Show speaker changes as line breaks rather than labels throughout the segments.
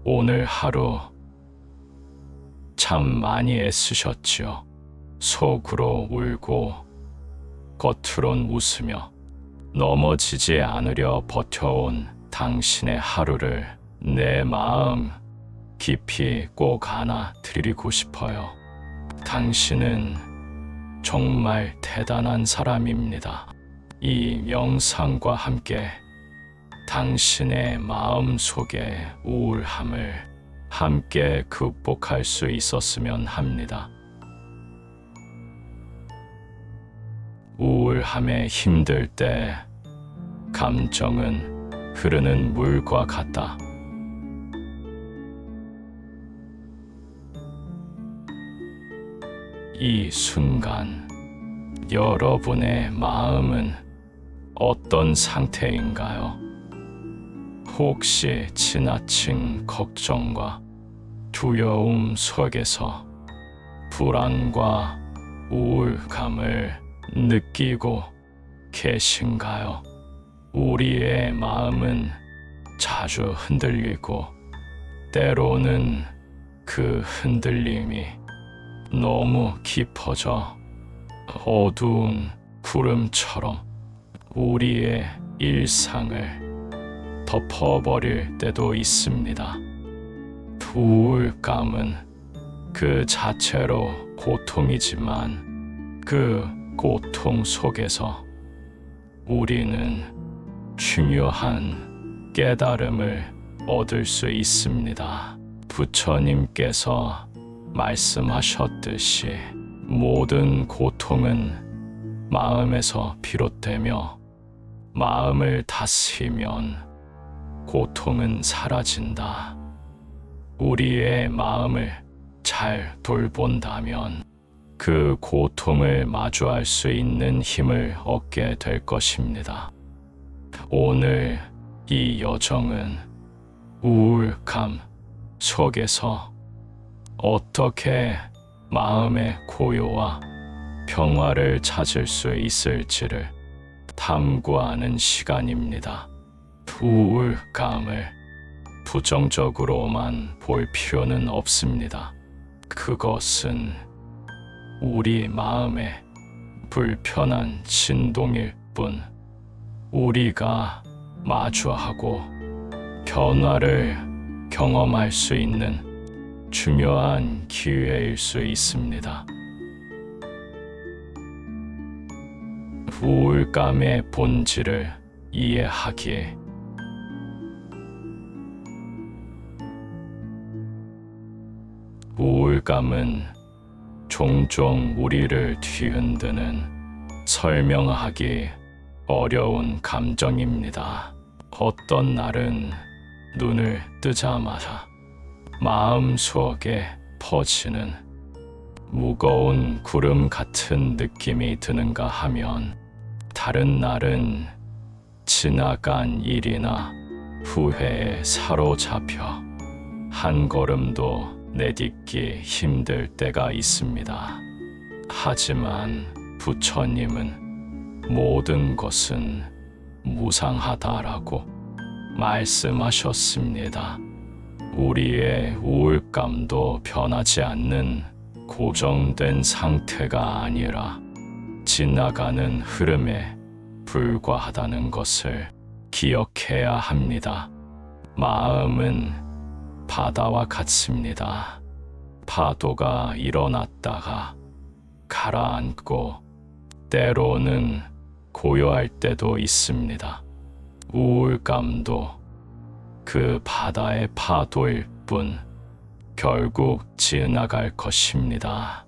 오늘 하루 참 많이 애쓰셨지요. 속으로 울고 겉으론 웃으며 넘어지지 않으려 버텨온 당신의 하루를 내 마음 깊이 꼭 안아 드리고 싶어요. 당신은 정말 대단한 사람입니다. 이 영상과 함께 당신의 마음 속의 우울함을 함께 극복할 수 있었으면 합니다. 우울함에 힘들 때 감정은 흐르는 물과 같다. 이 순간 여러분의 마음은 어떤 상태인가요? 혹시 지나친 걱정과 두려움 속에서 불안과 우울감을 느끼고 계신가요? 우리의 마음은 자주 흔들리고 때로는 그 흔들림이 너무 깊어져 어두운 구름처럼 우리의 일상을 덮어버릴 때도 있습니다. 우울감은 그 자체로 고통이지만 그 고통 속에서 우리는 중요한 깨달음을 얻을 수 있습니다. 부처님께서 말씀하셨듯이 모든 고통은 마음에서 비롯되며 마음을 다스리면 고통은 사라진다. 우리의 마음을 잘 돌본다면 그 고통을 마주할 수 있는 힘을 얻게 될 것입니다. 오늘 이 여정은 우울감 속에서 어떻게 마음의 고요와 평화를 찾을 수 있을지를 탐구하는 시간입니다. 우울감을 부정적으로만 볼 필요는 없습니다. 그것은 우리 마음의 불편한 진동일 뿐, 우리가 마주하고 변화를 경험할 수 있는 중요한 기회일 수 있습니다. 우울감의 본질을 이해하기에 우울감은 종종 우리를 뒤흔드는 설명하기 어려운 감정입니다. 어떤 날은 눈을 뜨자마자 마음속에 퍼지는 무거운 구름 같은 느낌이 드는가 하면 다른 날은 지나간 일이나 후회에 사로잡혀 한 걸음도 내딛기 힘들 때가 있습니다. 하지만 부처님은 모든 것은 무상하다라고 말씀하셨습니다. 우리의 우울감도 변하지 않는 고정된 상태가 아니라 지나가는 흐름에 불과하다는 것을 기억해야 합니다. 마음은 바다와 같습니다. 파도가 일어났다가 가라앉고 때로는 고요할 때도 있습니다. 우울감도 그 바다의 파도일 뿐 결국 지나갈 것입니다.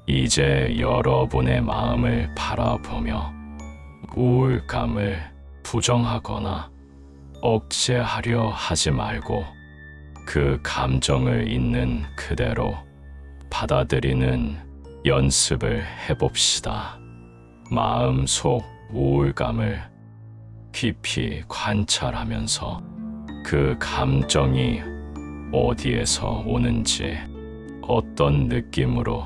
이제 여러분의 마음을 바라보며 우울감을 부정하거나 억제하려 하지 말고 그 감정을 있는 그대로 받아들이는 연습을 해봅시다. 마음속 우울감을 깊이 관찰하면서 그 감정이 어디에서 오는지, 어떤 느낌으로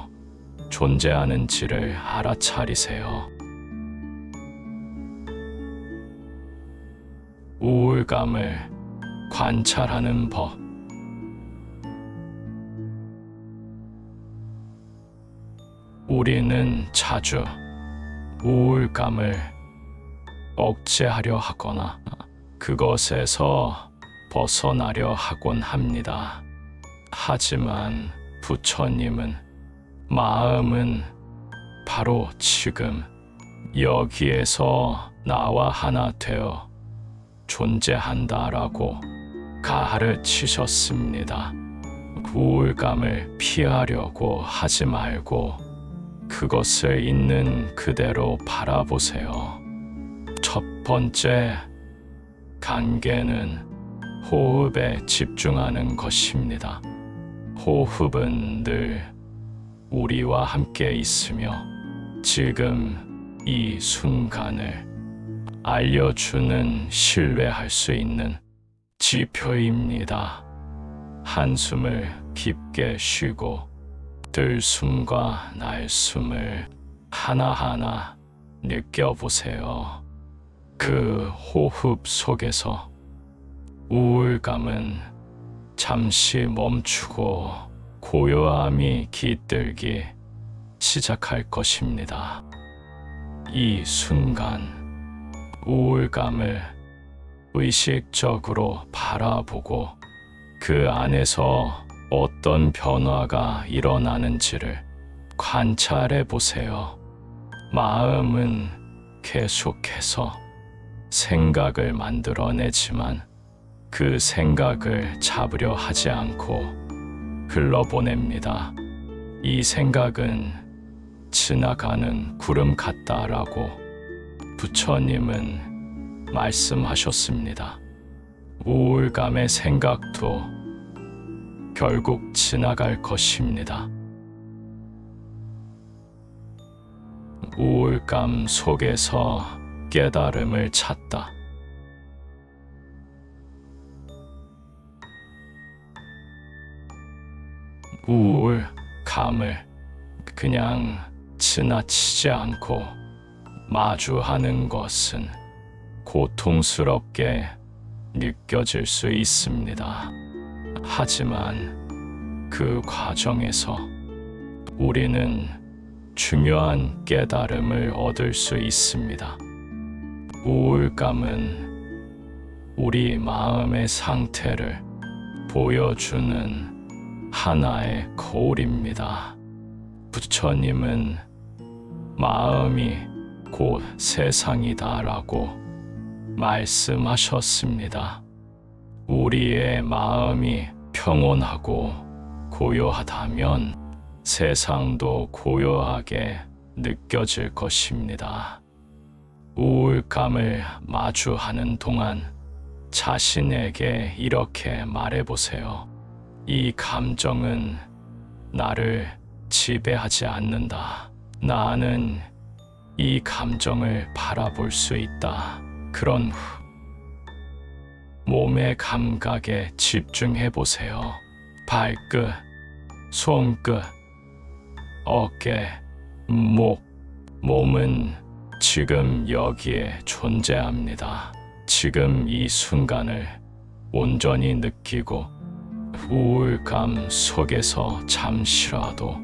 존재하는지를 알아차리세요. 우울감을 관찰하는 법, 우리는 자주 우울감을 억제하려 하거나 그것에서 벗어나려 하곤 합니다. 하지만 부처님은 마음은 바로 지금 여기에서 나와 하나 되어 존재한다라고 가르치셨습니다. 우울감을 피하려고 하지 말고 그것을 있는 그대로 바라보세요. 첫 번째 단계는 호흡에 집중하는 것입니다. 호흡은 늘 우리와 함께 있으며 지금 이 순간을 알려주는 신뢰할 수 있는 지표입니다. 한숨을 깊게 쉬고 들숨과 날숨을 하나하나 느껴보세요. 그 호흡 속에서 우울감은 잠시 멈추고 고요함이 깃들기 시작할 것입니다. 이 순간 우울감을 의식적으로 바라보고 그 안에서 어떤 변화가 일어나는지를 관찰해 보세요. 마음은 계속해서 생각을 만들어내지만 그 생각을 잡으려 하지 않고 흘러보냅니다. 이 생각은 지나가는 구름 같다라고 부처님은 말씀하셨습니다. 우울감의 생각도 결국 지나갈 것입니다. 우울감 속에서 깨달음을 찾다. 우울감을 그냥 지나치지 않고 마주하는 것은 고통스럽게 느껴질 수 있습니다. 하지만 그 과정에서 우리는 중요한 깨달음을 얻을 수 있습니다. 우울감은 우리 마음의 상태를 보여주는 하나의 거울입니다. 부처님은 마음이 곧 세상이다라고 말씀하셨습니다. 우리의 마음이 평온하고 고요하다면 세상도 고요하게 느껴질 것입니다. 우울감을 마주하는 동안 자신에게 이렇게 말해보세요. 이 감정은 나를 지배하지 않는다. 나는 이 감정을 바라볼 수 있다. 그런 후 몸의 감각에 집중해 보세요. 발끝, 손끝, 어깨, 목, 몸은 지금 여기에 존재합니다. 지금 이 순간을 온전히 느끼고 우울감 속에서 잠시라도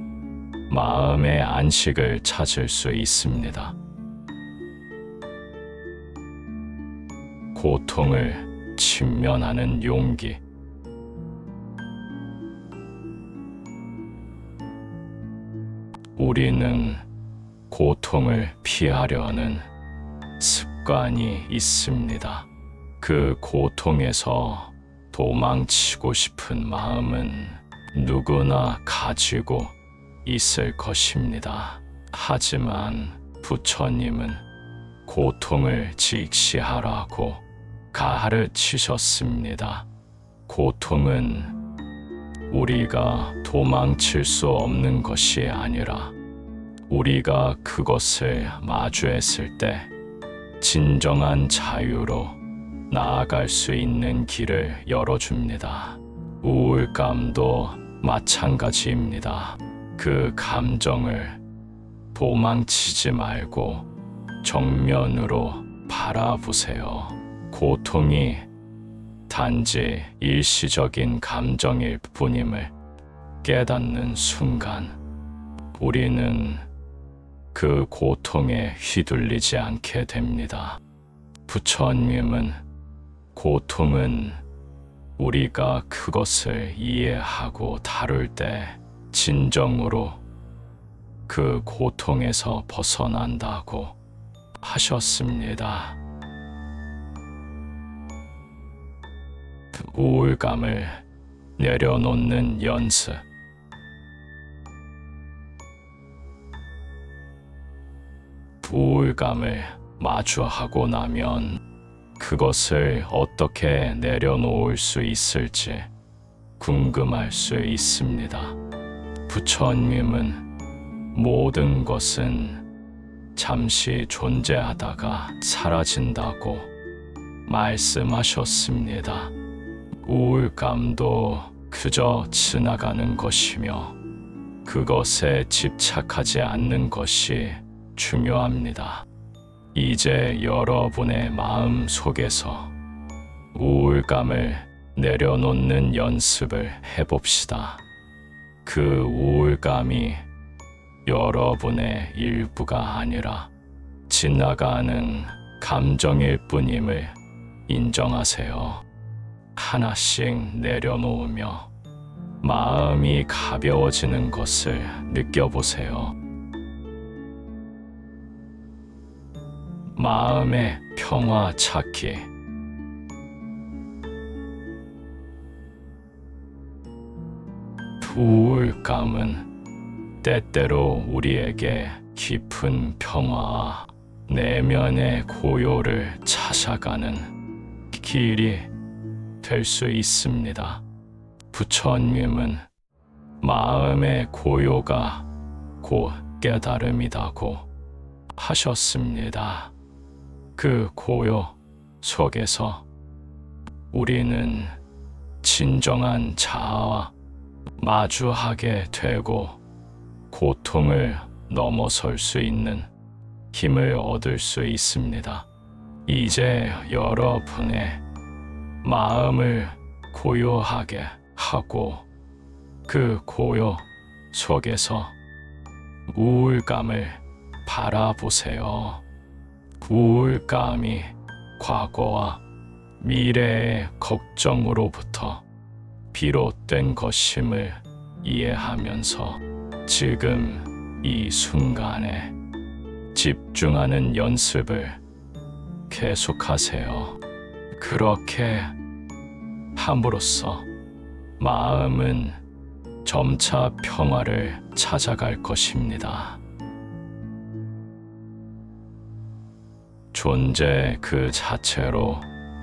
마음의 안식을 찾을 수 있습니다. 고통을 직면하는 용기. 우리는 고통을 피하려는 습관이 있습니다. 그 고통에서 도망치고 싶은 마음은 누구나 가지고 있을 것입니다. 하지만 부처님은 고통을 직시하라고 가르치셨습니다. 고통은 우리가 도망칠 수 없는 것이 아니라 우리가 그것을 마주했을 때 진정한 자유로 나아갈 수 있는 길을 열어줍니다. 우울감도 마찬가지입니다. 그 감정을 도망치지 말고 정면으로 바라보세요. 고통이 단지 일시적인 감정일 뿐임을 깨닫는 순간 우리는 그 고통에 휘둘리지 않게 됩니다. 부처님은 고통은 우리가 그것을 이해하고 다룰 때 진정으로 그 고통에서 벗어난다고 하셨습니다. 우울감을 내려놓는 연습. 우울감을 마주하고 나면 그것을 어떻게 내려놓을 수 있을지 궁금할 수 있습니다. 부처님은 모든 것은 잠시 존재하다가 사라진다고 말씀하셨습니다. 우울감도 그저 지나가는 것이며 그것에 집착하지 않는 것이 중요합니다. 이제 여러분의 마음 속에서 우울감을 내려놓는 연습을 해봅시다. 그 우울감이 여러분의 일부가 아니라 지나가는 감정일 뿐임을 인정하세요. 하나씩 내려놓으며 마음이 가벼워지는 것을 느껴보세요. 마음의 평화 찾기. 우울감은 때때로 우리에게 깊은 평화와 내면의 고요를 찾아가는 길이 될 수 있습니다. 부처님은 마음의 고요가 곧 깨달음이라고 하셨습니다. 그 고요 속에서 우리는 진정한 자아와 마주하게 되고 고통을 넘어설 수 있는 힘을 얻을 수 있습니다. 이제 여러분의 마음을 고요하게 하고 그 고요 속에서 우울감을 바라보세요. 우울감이 과거와 미래의 걱정으로부터 비롯된 것임을 이해하면서 지금 이 순간에 집중하는 연습을 계속하세요. 그렇게 함으로써 마음은 점차 평화를 찾아갈 것입니다. 존재 그 자체로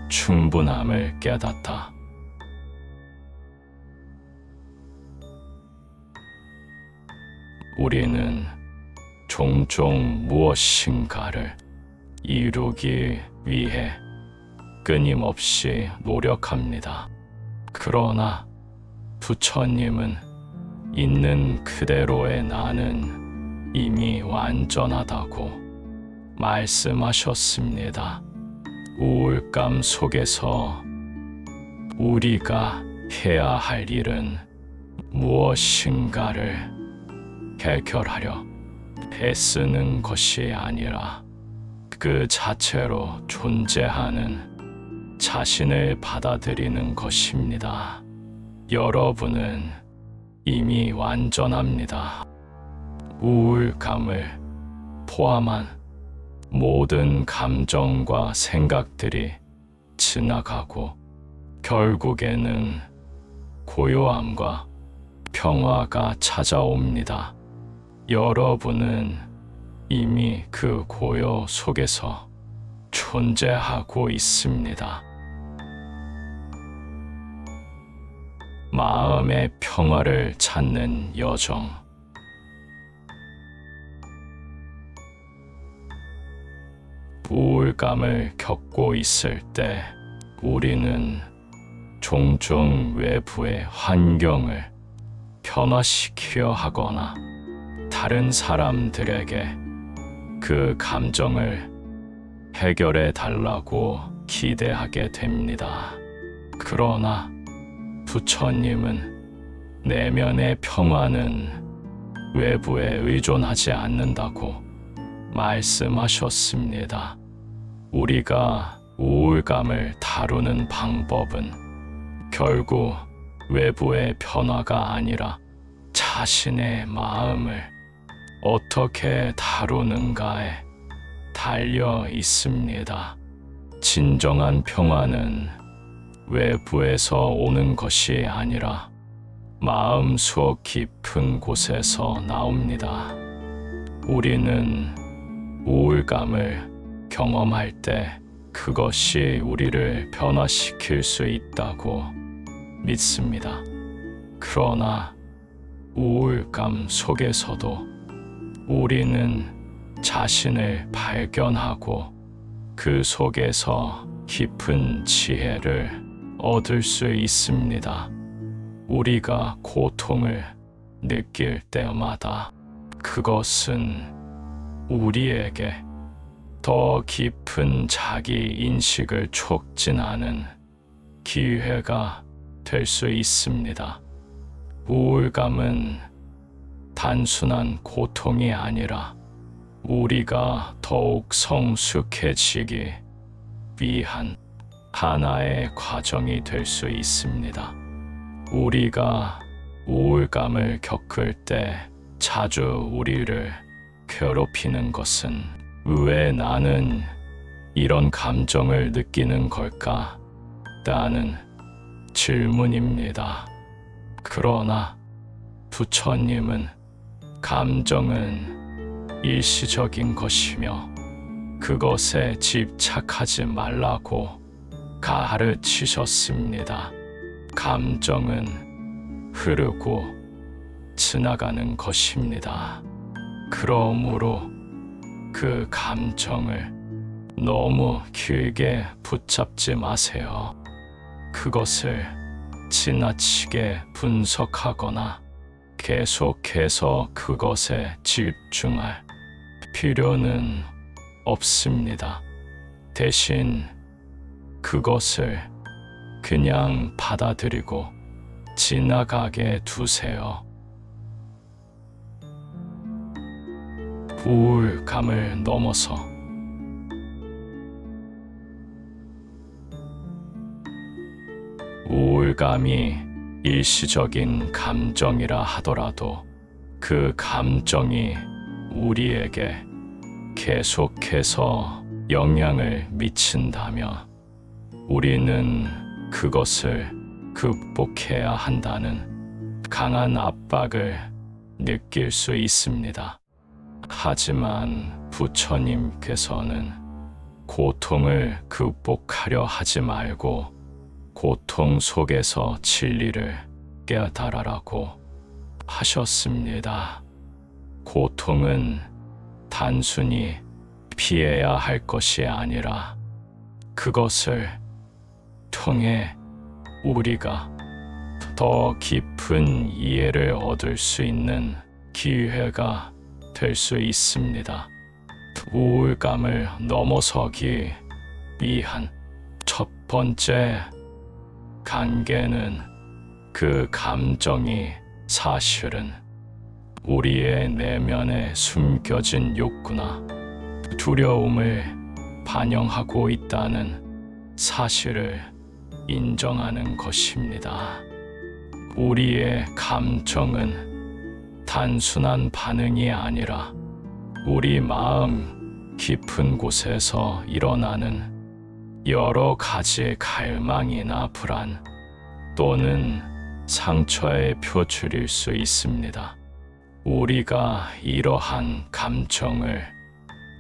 충분함을 깨닫다. 우리는 종종 무엇인가를 이루기 위해 끊임없이 노력합니다. 그러나 부처님은 있는 그대로의 나는 이미 완전하다고 말씀하셨습니다. 우울감 속에서 우리가 해야 할 일은 무엇인가를 해결하려 애쓰는 것이 아니라 그 자체로 존재하는 자신을 받아들이는 것입니다. 여러분은 이미 완전합니다. 우울감을 포함한 모든 감정과 생각들이 지나가고 결국에는 고요함과 평화가 찾아옵니다. 여러분은 이미 그 고요 속에서 존재하고 있습니다. 마음의 평화를 찾는 여정. 우울감을 겪고 있을 때 우리는 종종 외부의 환경을 변화시키려 하거나 다른 사람들에게 그 감정을 해결해 달라고 기대하게 됩니다. 그러나 부처님은 내면의 평화는 외부에 의존하지 않는다고 말씀하셨습니다. 우리가 우울감을 다루는 방법은 결국 외부의 변화가 아니라 자신의 마음을 어떻게 다루는가에 달려 있습니다. 진정한 평화는 외부에서 오는 것이 아니라 마음속 깊은 곳에서 나옵니다. 우리는 우울감을 경험할 때 그것이 우리를 변화시킬 수 있다고 믿습니다. 그러나 우울감 속에서도 우리는 자신을 발견하고 그 속에서 깊은 지혜를 얻을 수 있습니다. 우리가 고통을 느낄 때마다 그것은 우리에게 더 깊은 자기 인식을 촉진하는 기회가 될 수 있습니다. 우울감은 단순한 고통이 아니라 우리가 더욱 성숙해지기 위한 하나의 과정이 될 수 있습니다. 우리가 우울감을 겪을 때 자주 우리를 괴롭히는 것은 왜 나는 이런 감정을 느끼는 걸까? 라는 질문입니다. 그러나 부처님은 감정은 일시적인 것이며 그것에 집착하지 말라고 가르치셨습니다. 감정은 흐르고 지나가는 것입니다. 그러므로 그 감정을 너무 길게 붙잡지 마세요. 그것을 지나치게 분석하거나 계속해서 그것에 집중할 필요는 없습니다. 대신 그것을 그냥 받아들이고 지나가게 두세요. 우울감을 넘어서 우울감이 일시적인 감정이라 하더라도 그 감정이 우리에게 계속해서 영향을 미친다면 우리는 그것을 극복해야 한다는 강한 압박을 느낄 수 있습니다. 하지만 부처님께서는 고통을 극복하려 하지 말고 고통 속에서 진리를 깨달으라고 하셨습니다. 고통은 단순히 피해야 할 것이 아니라 그것을 통해 우리가 더 깊은 이해를 얻을 수 있는 기회가 될 수 있습니다. 우울감을 넘어서기 위한 첫 번째 단계는 그 감정이 사실은 우리의 내면에 숨겨진 욕구나 두려움을 반영하고 있다는 사실을 인정하는 것입니다. 우리의 감정은 단순한 반응이 아니라 우리 마음 깊은 곳에서 일어나는 여러 가지 갈망이나 불안 또는 상처의 표출일 수 있습니다. 우리가 이러한 감정을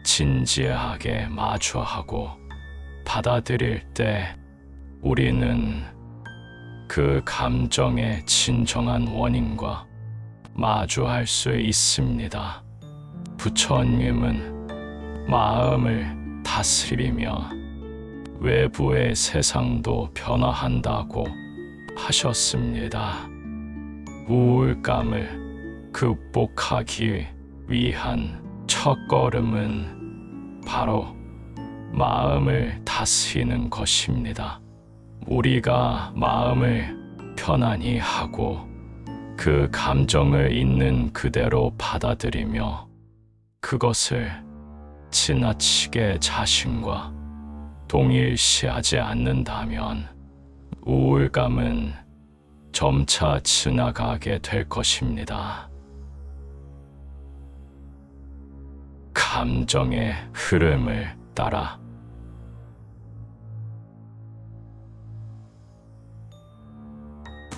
진지하게 마주하고 받아들일 때 우리는 그 감정의 진정한 원인과 마주할 수 있습니다. 부처님은 마음을 다스리며 외부의 세상도 변화한다고 하셨습니다. 우울감을 극복하기 위한 첫걸음은 바로 마음을 다스리는 것입니다. 우리가 마음을 편안히 하고 그 감정을 있는 그대로 받아들이며 그것을 지나치게 자신과 동일시하지 않는다면 우울감은 점차 지나가게 될 것입니다. 감정의 흐름을 따라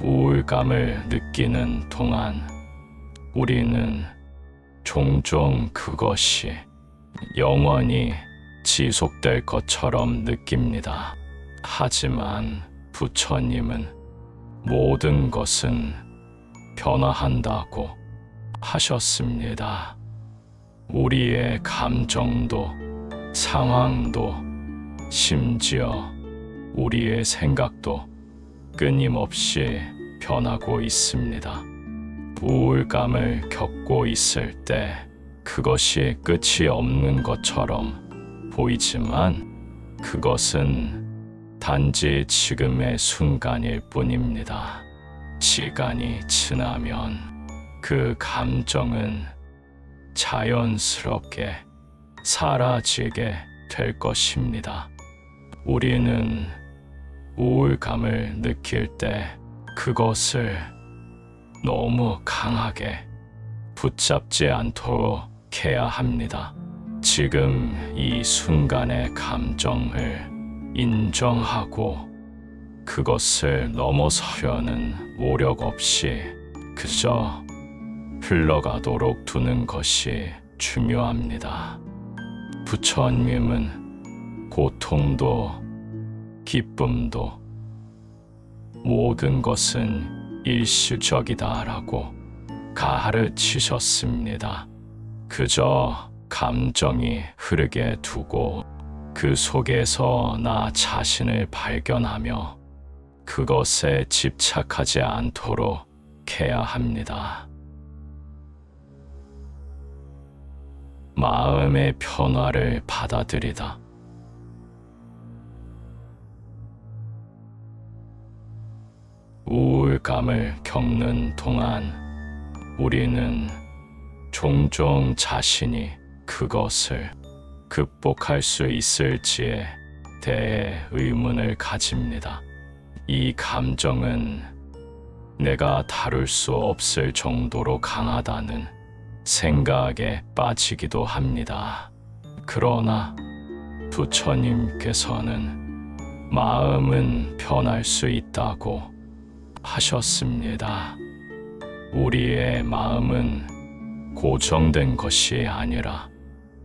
우울감을 느끼는 동안 우리는 종종 그것이 영원히 지속될 것처럼 느낍니다. 하지만 부처님은 모든 것은 변화한다고 하셨습니다. 우리의 감정도, 상황도, 심지어 우리의 생각도 끊임없이 변하고 있습니다. 우울감을 겪고 있을 때 그것이 끝이 없는 것처럼 보이지만 그것은 단지 지금의 순간일 뿐입니다. 시간이 지나면 그 감정은 자연스럽게 사라지게 될 것입니다. 우리는 우울감을 느낄 때 그것을 너무 강하게 붙잡지 않도록 해야 합니다. 지금 이 순간의 감정을 인정하고 그것을 넘어서려는 노력 없이 그저 흘러가도록 두는 것이 중요합니다. 부처님은 고통도 기쁨도 모든 것은 일시적이다라고 가르치셨습니다. 그저 감정이 흐르게 두고 그 속에서 나 자신을 발견하며 그것에 집착하지 않도록 해야 합니다. 마음의 변화를 받아들이다. 우울감을 겪는 동안 우리는 종종 자신이 그것을 극복할 수 있을지에 대해 의문을 가집니다. 이 감정은 내가 다룰 수 없을 정도로 강하다는 생각에 빠지기도 합니다. 그러나 부처님께서는 마음은 변할 수 있다고 하셨습니다. 우리의 마음은 고정된 것이 아니라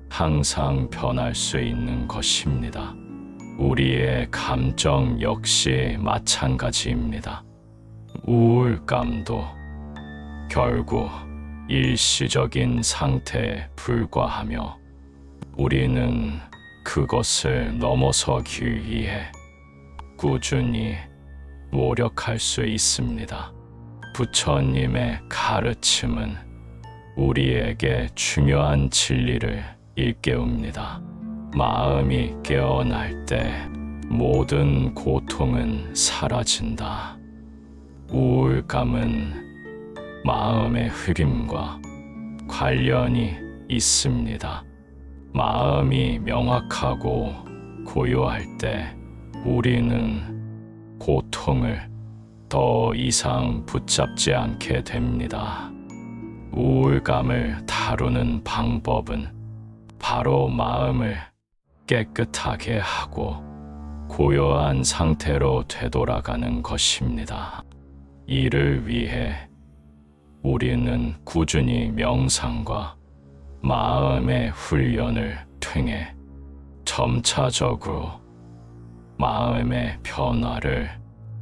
항상 변할 수 있는 것입니다. 우리의 감정 역시 마찬가지입니다. 우울감도 결국 일시적인 상태에 불과하며 우리는 그것을 넘어서기 위해 꾸준히 노력할 수 있습니다. 부처님의 가르침은 우리에게 중요한 진리를 일깨웁니다. 마음이 깨어날 때 모든 고통은 사라진다. 우울감은 마음의 흐림과 관련이 있습니다. 마음이 명확하고 고요할 때 우리는 고통을 더 이상 붙잡지 않게 됩니다. 우울감을 다루는 방법은 바로 마음을 깨끗하게 하고 고요한 상태로 되돌아가는 것입니다. 이를 위해 우리는 꾸준히 명상과 마음의 훈련을 통해 점차적으로 마음의 변화를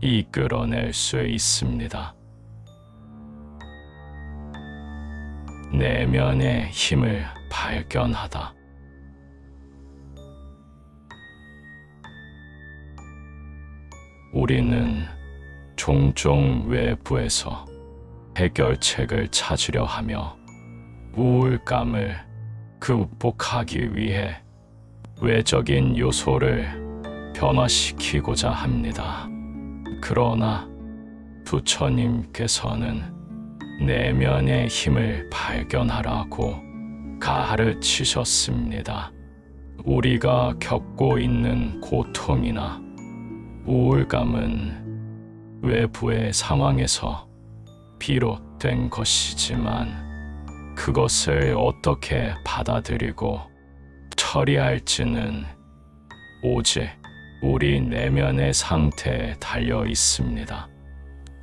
이끌어낼 수 있습니다. 내면의 힘을 발견하다. 우리는 종종 외부에서 해결책을 찾으려 하며 우울감을 극복하기 위해 외적인 요소를 변화시키고자 합니다. 그러나 부처님께서는 내면의 힘을 발견하라고 가르치셨습니다. 우리가 겪고 있는 고통이나 우울감은 외부의 상황에서 비롯된 것이지만 그것을 어떻게 받아들이고 처리할지는 오직 우리 내면의 상태에 달려 있습니다.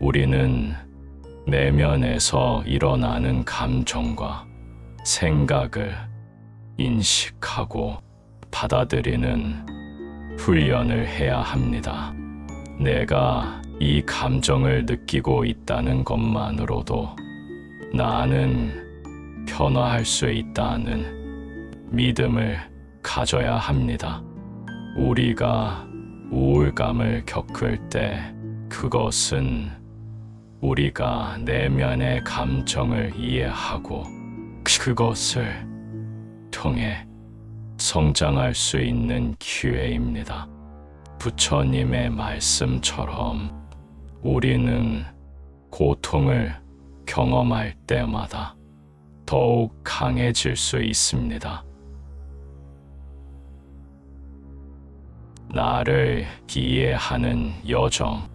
우리는 내면에서 일어나는 감정과 생각을 인식하고 받아들이는 훈련을 해야 합니다. 내가 이 감정을 느끼고 있다는 것만으로도 나는 변화할 수 있다는 믿음을 가져야 합니다. 우리가 우울감을 겪을 때 그것은 우리가 내면의 감정을 이해하고 그것을 통해 성장할 수 있는 기회입니다. 부처님의 말씀처럼 우리는 고통을 경험할 때마다 더욱 강해질 수 있습니다. 나를 이해하는 여정.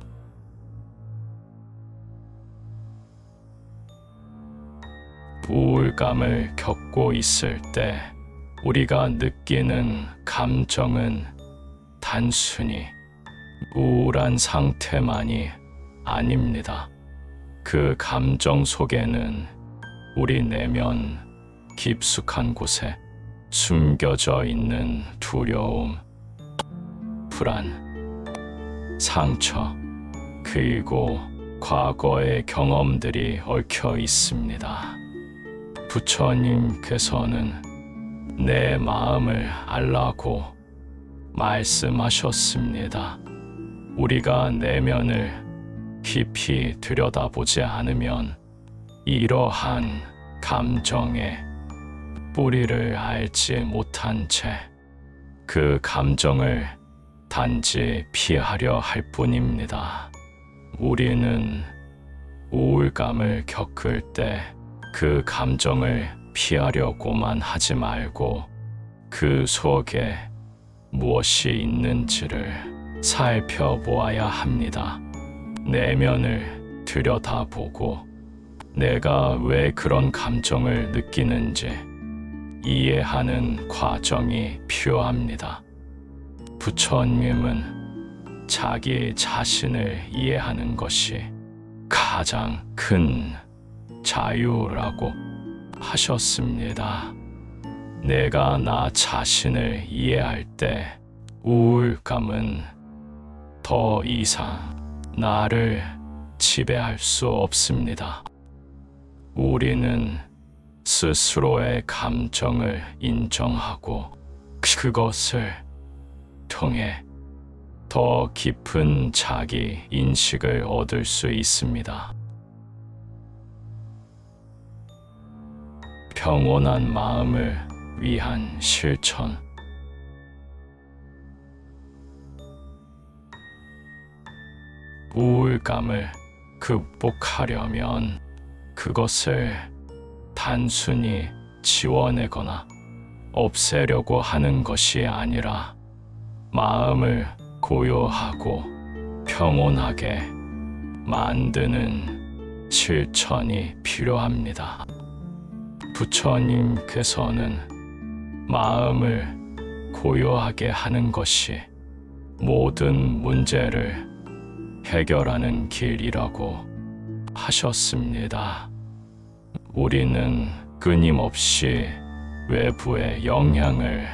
우울감을 겪고 있을 때 우리가 느끼는 감정은 단순히 우울한 상태만이 아닙니다. 그 감정 속에는 우리 내면 깊숙한 곳에 숨겨져 있는 두려움, 불안, 상처, 그리고 과거의 경험들이 얽혀 있습니다. 부처님께서는 내 마음을 알라고 말씀하셨습니다. 우리가 내면을 깊이 들여다보지 않으면 이러한 감정의 뿌리를 알지 못한 채 그 감정을 단지 피하려 할 뿐입니다. 우리는 우울감을 겪을 때 그 감정을 피하려고만 하지 말고 그 속에 무엇이 있는지를 살펴보아야 합니다. 내면을 들여다보고 내가 왜 그런 감정을 느끼는지 이해하는 과정이 필요합니다. 부처님은 자기 자신을 이해하는 것이 가장 큰 자유라고 하셨습니다. 내가 나 자신을 이해할 때 우울감은 더 이상 나를 지배할 수 없습니다. 우리는 스스로의 감정을 인정하고 그것을 통해 더 깊은 자기 인식을 얻을 수 있습니다. 평온한 마음을 위한 실천. 우울감을 극복하려면 그것을 단순히 지워내거나 없애려고 하는 것이 아니라 마음을 고요하고 평온하게 만드는 실천이 필요합니다. 부처님께서는 마음을 고요하게 하는 것이 모든 문제를 해결하는 길이라고 하셨습니다. 우리는 끊임없이 외부의 영향을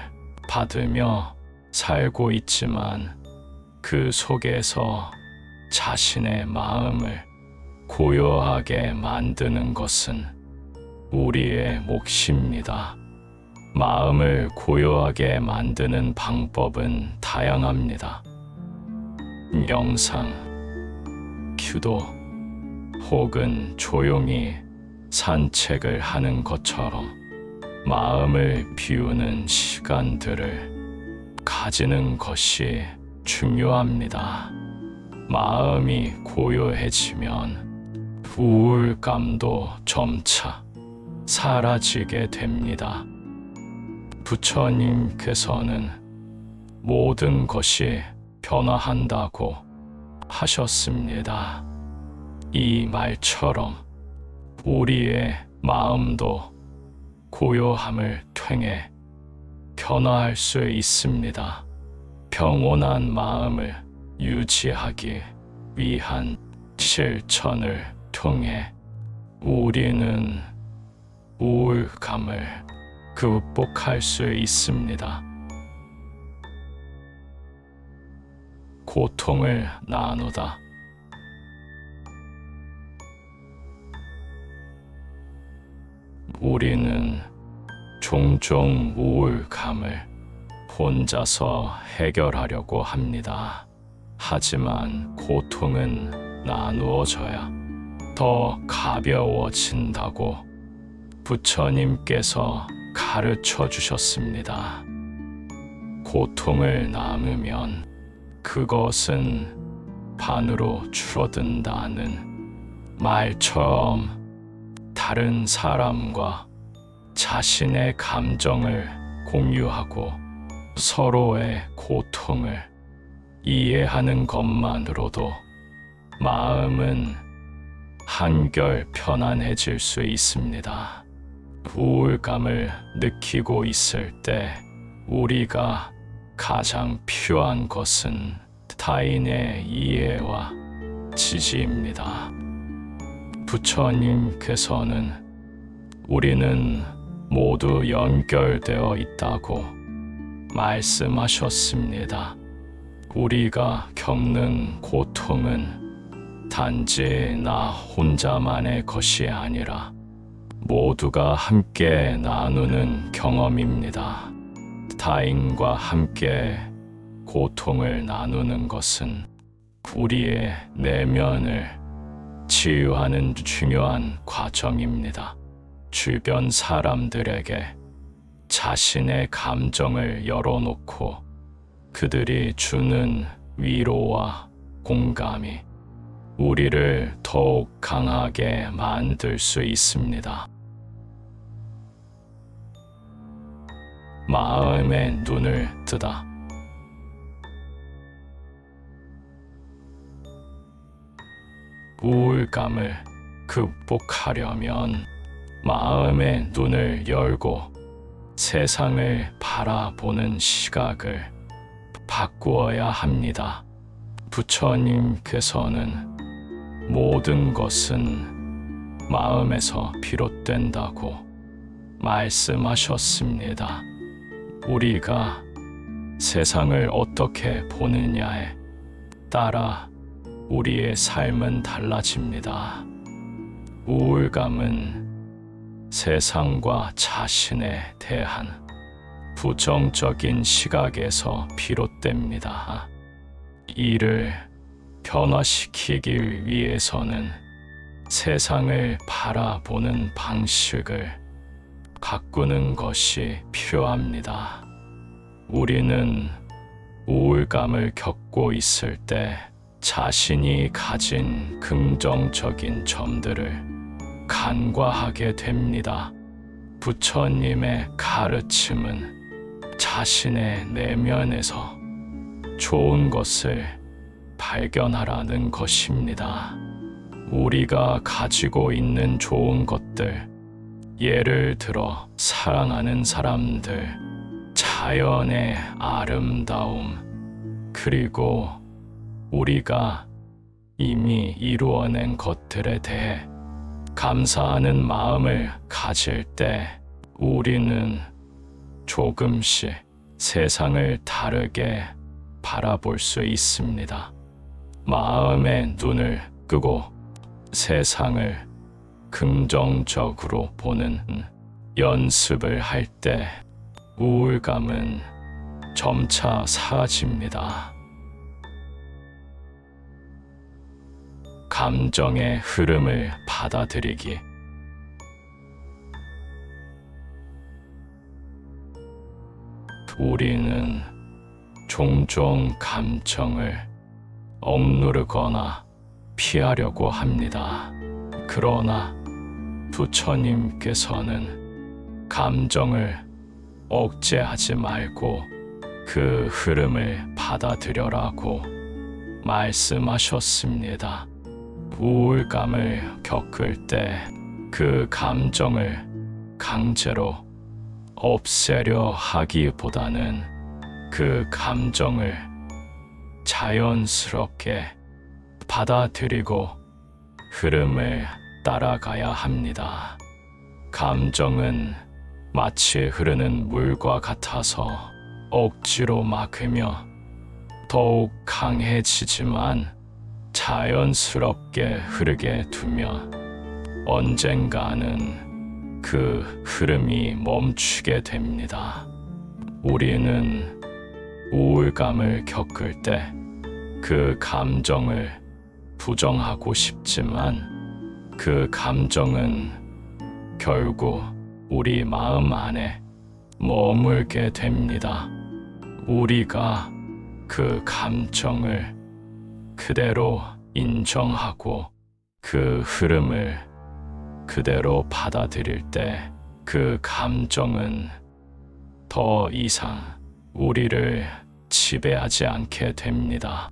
받으며 살고 있지만 그 속에서 자신의 마음을 고요하게 만드는 것은 우리의 몫입니다. 마음을 고요하게 만드는 방법은 다양합니다. 명상, 기도, 혹은 조용히 산책을 하는 것처럼 마음을 비우는 시간들을 가지는 것이 중요합니다. 마음이 고요해지면 우울감도 점차 사라지게 됩니다. 부처님께서는 모든 것이 변화한다고 하셨습니다. 이 말처럼 우리의 마음도 고요함을 통해 변화할 수 있습니다. 평온한 마음을 유지하기 위한 실천을 통해 우리는 우울감을 극복할 수 있습니다. 고통을 나누다. 우리는 종종 우울감을 혼자서 해결하려고 합니다. 하지만 고통은 나누어져야 더 가벼워진다고 부처님께서 가르쳐 주셨습니다. 고통을 나누면 그것은 반으로 줄어든다는 말처럼 다른 사람과 자신의 감정을 공유하고 서로의 고통을 이해하는 것만으로도 마음은 한결 편안해질 수 있습니다. 우울감을 느끼고 있을 때 우리가 가장 필요한 것은 타인의 이해와 지지입니다. 부처님께서는 우리는 모두 연결되어 있다고 말씀하셨습니다. 우리가 겪는 고통은 단지 나 혼자만의 것이 아니라 모두가 함께 나누는 경험입니다. 타인과 함께 고통을 나누는 것은 우리의 내면을 치유하는 중요한 과정입니다. 주변 사람들에게 자신의 감정을 열어놓고 그들이 주는 위로와 공감이 우리를 더욱 강하게 만들 수 있습니다. 마음의 눈을 뜨다. 우울감을 극복하려면 마음의 눈을 열고 세상을 바라보는 시각을 바꾸어야 합니다. 부처님께서는 모든 것은 마음에서 비롯된다고 말씀하셨습니다. 우리가 세상을 어떻게 보느냐에 따라 우리의 삶은 달라집니다. 우울감은 세상과 자신에 대한 부정적인 시각에서 비롯됩니다. 이를 변화시키기 위해서는 세상을 바라보는 방식을 바꾸는 것이 필요합니다. 우리는 우울감을 겪고 있을 때 자신이 가진 긍정적인 점들을 간과하게 됩니다. 부처님의 가르침은 자신의 내면에서 좋은 것을 발견하라는 것입니다. 우리가 가지고 있는 좋은 것들, 예를 들어 사랑하는 사람들, 자연의 아름다움, 그리고 우리가 이미 이루어낸 것들에 대해 감사하는 마음을 가질 때 우리는 조금씩 세상을 다르게 바라볼 수 있습니다. 마음의 눈을 끄고 세상을 긍정적으로 보는 연습을 할 때 우울감은 점차 사라집니다. 감정의 흐름을 받아들이기. 우리는 종종 감정을 억누르거나 피하려고 합니다. 그러나 부처님께서는 감정을 억제하지 말고 그 흐름을 받아들여라고 말씀하셨습니다. 우울감을 겪을 때 그 감정을 강제로 없애려 하기보다는 그 감정을 자연스럽게 받아들이고 흐름을 따라가야 합니다. 감정은 마치 흐르는 물과 같아서 억지로 막으며 더욱 강해지지만 자연스럽게 흐르게 두면 언젠가는 그 흐름이 멈추게 됩니다. 우리는 우울감을 겪을 때 그 감정을 부정하고 싶지만 그 감정은 결국 우리 마음 안에 머물게 됩니다. 우리가 그 감정을 그대로 인정하고 그 흐름을 그대로 받아들일 때 그 감정은 더 이상 우리를 지배하지 않게 됩니다.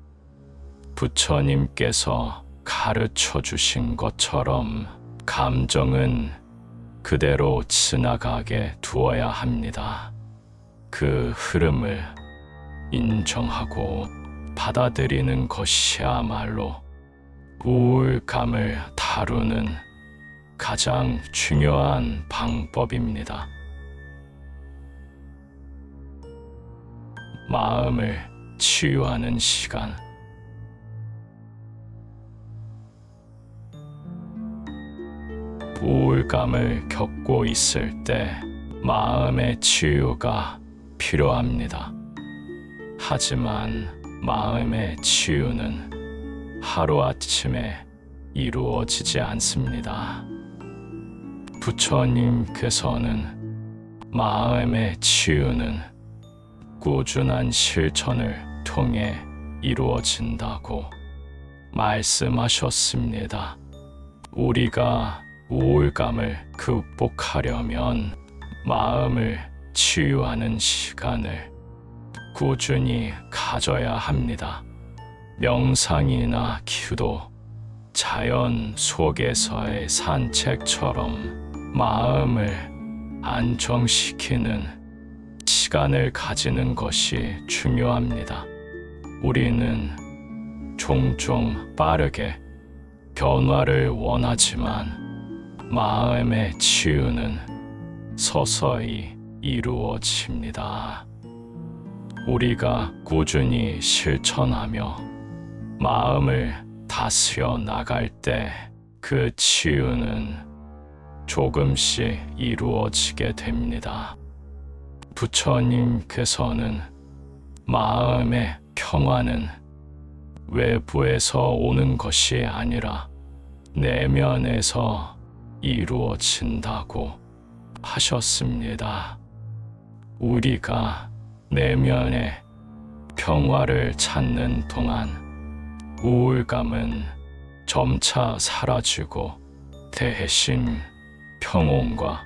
부처님께서 가르쳐 주신 것처럼 감정은 그대로 지나가게 두어야 합니다. 그 흐름을 인정하고 받아들이는 것이야말로 우울감을 다루는 가장 중요한 방법입니다. 마음을 치유하는 시간. 우울감을 겪고 있을 때 마음의 치유가 필요합니다. 하지만 마음의 치유는 하루아침에 이루어지지 않습니다. 부처님께서는 마음의 치유는 꾸준한 실천을 통해 이루어진다고 말씀하셨습니다. 우리가 우울감을 극복하려면 마음을 치유하는 시간을 꾸준히 가져야 합니다. 명상이나 기도, 자연 속에서의 산책처럼 마음을 안정시키는 시간을 가지는 것이 중요합니다. 우리는 종종 빠르게 변화를 원하지만 마음의 치유는 서서히 이루어집니다. 우리가 꾸준히 실천하며 마음을 다스려 나갈 때 그 치유는 조금씩 이루어지게 됩니다. 부처님께서는 마음의 평화는 외부에서 오는 것이 아니라 내면에서 이루어진다고 하셨습니다. 우리가 내면의 평화를 찾는 동안 우울감은 점차 사라지고 대신 평온과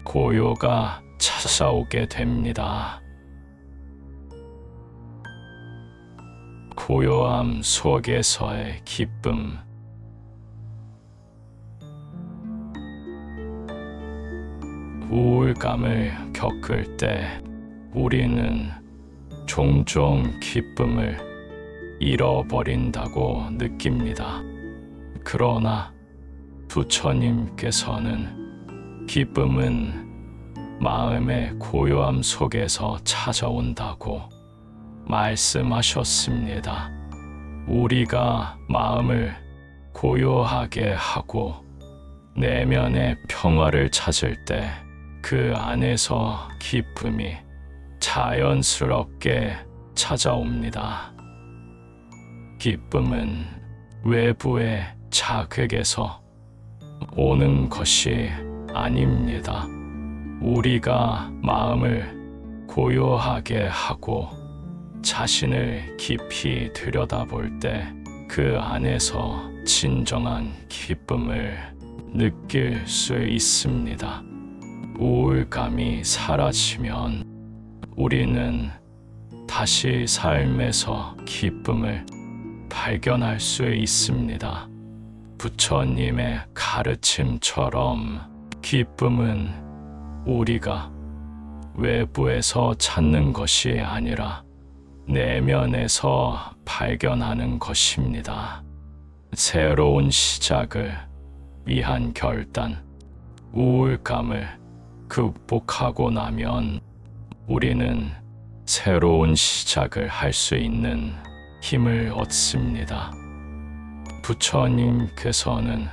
고요가 찾아오게 됩니다. 고요함 속에서의 기쁨. 우울감을 겪을 때 우리는 종종 기쁨을 잃어버린다고 느낍니다. 그러나 부처님께서는 기쁨은 마음의 고요함 속에서 찾아온다고 말씀하셨습니다. 우리가 마음을 고요하게 하고 내면의 평화를 찾을 때 그 안에서 기쁨이 자연스럽게 찾아옵니다. 기쁨은 외부의 자극에서 오는 것이 아닙니다. 우리가 마음을 고요하게 하고 자신을 깊이 들여다볼 때 그 안에서 진정한 기쁨을 느낄 수 있습니다. 우울감이 사라지면 우리는 다시 삶에서 기쁨을 발견할 수 있습니다. 부처님의 가르침처럼 기쁨은 우리가 외부에서 찾는 것이 아니라 내면에서 발견하는 것입니다. 새로운 시작을 위한 결단, 우울감을 극복하고 나면 우리는 새로운 시작을 할 수 있는 힘을 얻습니다. 부처님께서는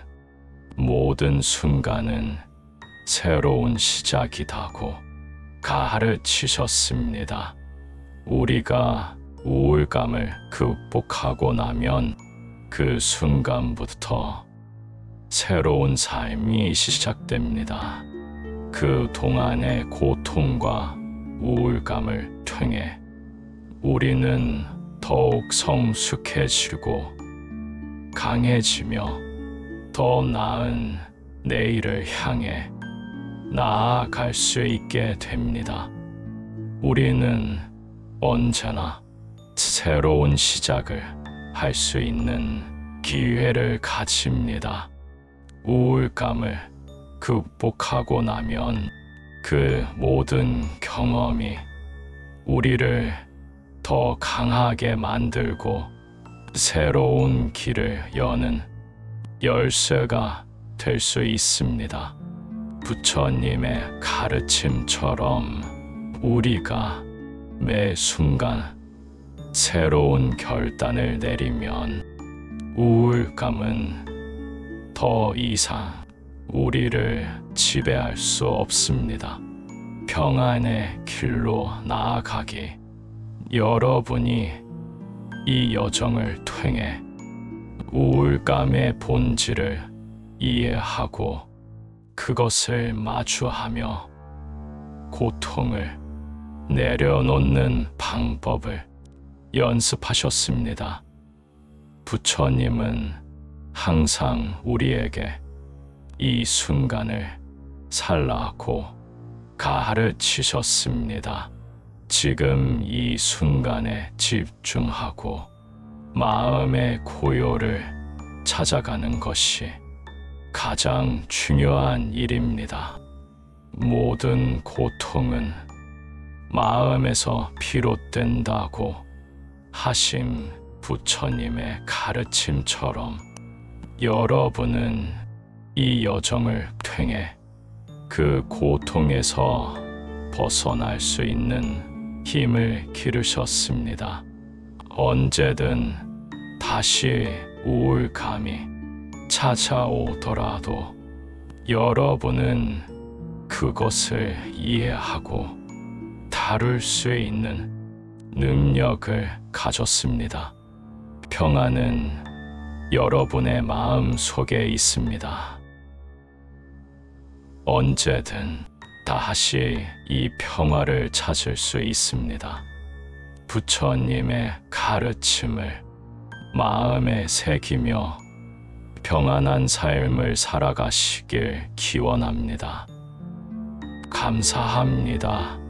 모든 순간은 새로운 시작이라고 가르치셨습니다. 우리가 우울감을 극복하고 나면 그 순간부터 새로운 삶이 시작됩니다. 그 동안의 고통과 우울감을 통해 우리는 더욱 성숙해지고 강해지며 더 나은 내일을 향해 나아갈 수 있게 됩니다. 우리는 언제나 새로운 시작을 할 수 있는 기회를 가집니다. 우울감을 극복하고 나면 그 모든 경험이 우리를 더 강하게 만들고 새로운 길을 여는 열쇠가 될 수 있습니다. 부처님의 가르침처럼 우리가 매 순간 새로운 결단을 내리면 우울감은 더 이상 우리를 지배할 수 없습니다. 평안의 길로 나아가기, 여러분이 이 여정을 통해 우울감의 본질을 이해하고 그것을 마주하며 고통을 내려놓는 방법을 연습하셨습니다. 부처님은 항상 우리에게 이 순간을 살라고 가르치셨습니다. 지금 이 순간에 집중하고 마음의 고요를 찾아가는 것이 가장 중요한 일입니다. 모든 고통은 마음에서 비롯된다고 하신 부처님의 가르침처럼 여러분은 이 여정을 통해 그 고통에서 벗어날 수 있는 힘을 기르셨습니다. 언제든 다시 우울감이 찾아오더라도 여러분은 그것을 이해하고 다룰 수 있는 능력을 가졌습니다. 평안은 여러분의 마음 속에 있습니다. 언제든 다시 이 평화를 찾을 수 있습니다. 부처님의 가르침을 마음에 새기며 평안한 삶을 살아가시길 기원합니다. 감사합니다.